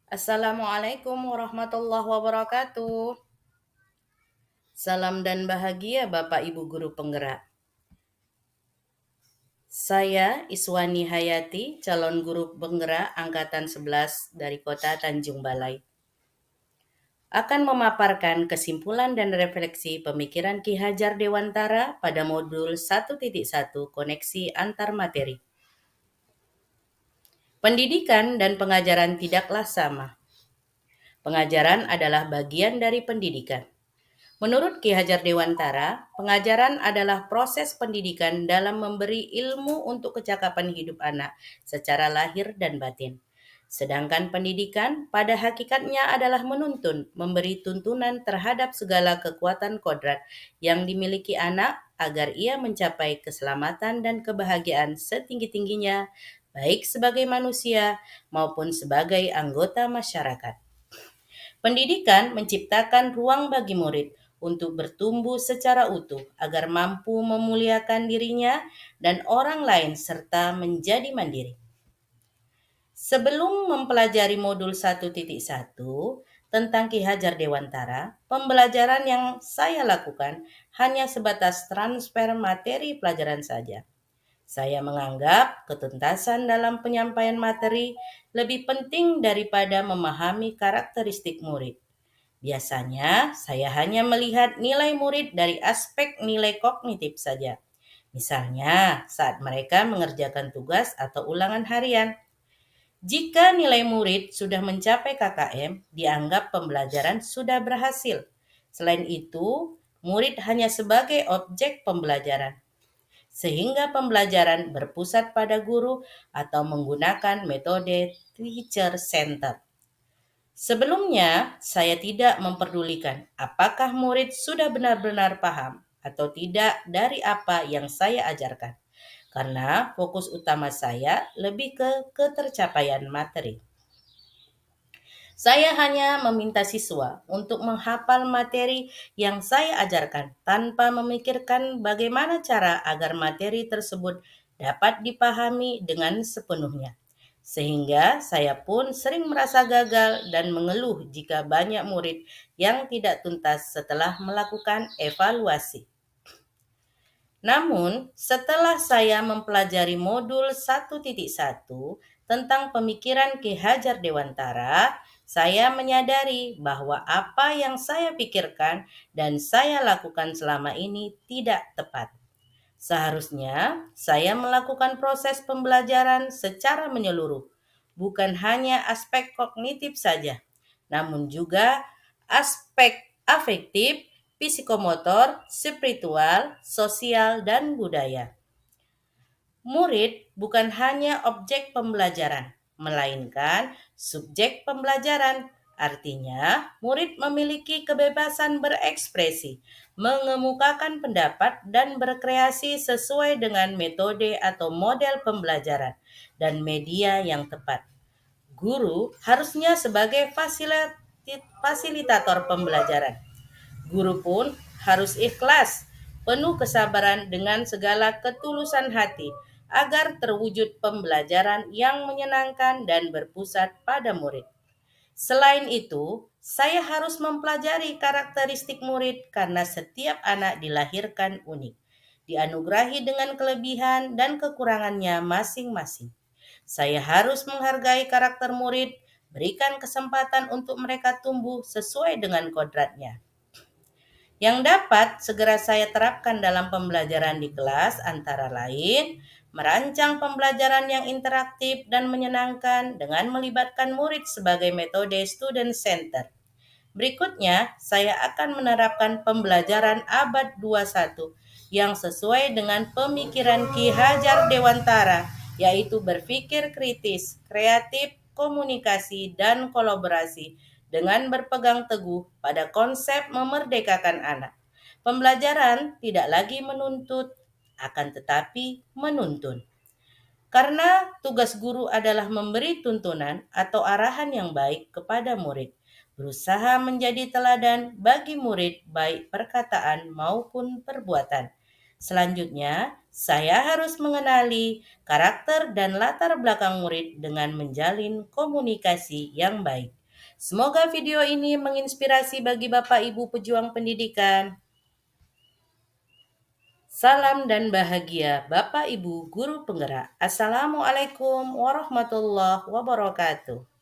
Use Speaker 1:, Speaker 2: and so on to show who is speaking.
Speaker 1: Assalamualaikum warahmatullahi wabarakatuh. Salam dan bahagia Bapak Ibu Guru Penggerak. Saya Iswani Hayati, calon guru penggerak Angkatan 11 dari Kota Tanjung Balai. Akan memaparkan kesimpulan dan refleksi pemikiran Ki Hajar Dewantara pada modul 1.1 koneksi antar materi. Pendidikan dan pengajaran tidaklah sama. Pengajaran adalah bagian dari pendidikan. Menurut Ki Hajar Dewantara, pengajaran adalah proses pendidikan dalam memberi ilmu untuk kecakapan hidup anak secara lahir dan batin. Sedangkan pendidikan pada hakikatnya adalah menuntun, memberi tuntunan terhadap segala kekuatan kodrat yang dimiliki anak agar ia mencapai keselamatan dan kebahagiaan setinggi-tingginya, baik sebagai manusia maupun sebagai anggota masyarakat. Pendidikan menciptakan ruang bagi murid untuk bertumbuh secara utuh agar mampu memuliakan dirinya dan orang lain serta menjadi mandiri. Sebelum mempelajari modul 1.1 tentang Ki Hajar Dewantara, pembelajaran yang saya lakukan hanya sebatas transfer materi pelajaran saja. Saya menganggap ketuntasan dalam penyampaian materi lebih penting daripada memahami karakteristik murid. Biasanya, saya hanya melihat nilai murid dari aspek nilai kognitif saja. Misalnya, saat mereka mengerjakan tugas atau ulangan harian. Jika nilai murid sudah mencapai KKM, dianggap pembelajaran sudah berhasil. Selain itu, murid hanya sebagai objek pembelajaran, sehingga pembelajaran berpusat pada guru atau menggunakan metode teacher center. Sebelumnya, saya tidak memperdulikan apakah murid sudah benar-benar paham atau tidak dari apa yang saya ajarkan, karena fokus utama saya lebih ke ketercapaian materi. Saya hanya meminta siswa untuk menghafal materi yang saya ajarkan tanpa memikirkan bagaimana cara agar materi tersebut dapat dipahami dengan sepenuhnya. Sehingga saya pun sering merasa gagal dan mengeluh jika banyak murid yang tidak tuntas setelah melakukan evaluasi. Namun, setelah saya mempelajari modul 1.1 tentang pemikiran Ki Hajar Dewantara, saya menyadari bahwa apa yang saya pikirkan dan saya lakukan selama ini tidak tepat. Seharusnya saya melakukan proses pembelajaran secara menyeluruh, bukan hanya aspek kognitif saja, namun juga aspek afektif, psikomotor, spiritual, sosial, dan budaya. Murid bukan hanya objek pembelajaran, melainkan subjek pembelajaran. Artinya, murid memiliki kebebasan berekspresi, mengemukakan pendapat, dan berkreasi sesuai dengan metode atau model pembelajaran dan media yang tepat. Guru harusnya sebagai fasilitator pembelajaran. Guru pun harus ikhlas, penuh kesabaran dengan segala ketulusan hati agar terwujud pembelajaran yang menyenangkan dan berpusat pada murid. Selain itu, saya harus mempelajari karakteristik murid karena setiap anak dilahirkan unik, dianugerahi dengan kelebihan dan kekurangannya masing-masing. Saya harus menghargai karakter murid, berikan kesempatan untuk mereka tumbuh sesuai dengan kodratnya. Yang dapat segera saya terapkan dalam pembelajaran di kelas antara lain merancang pembelajaran yang interaktif dan menyenangkan dengan melibatkan murid sebagai metode student center. Berikutnya, saya akan menerapkan pembelajaran abad 21 yang sesuai dengan pemikiran Ki Hajar Dewantara, yaitu berpikir kritis, kreatif, komunikasi, dan kolaborasi dengan berpegang teguh pada konsep memerdekakan anak. Pembelajaran tidak lagi menuntut, akan tetapi menuntun. Karena tugas guru adalah memberi tuntunan atau arahan yang baik kepada murid, berusaha menjadi teladan bagi murid baik perkataan maupun perbuatan. Selanjutnya, saya harus mengenali karakter dan latar belakang murid dengan menjalin komunikasi yang baik. Semoga video ini menginspirasi bagi Bapak Ibu pejuang pendidikan. Salam dan bahagia Bapak Ibu guru penggerak. Assalamualaikum warahmatullahi wabarakatuh.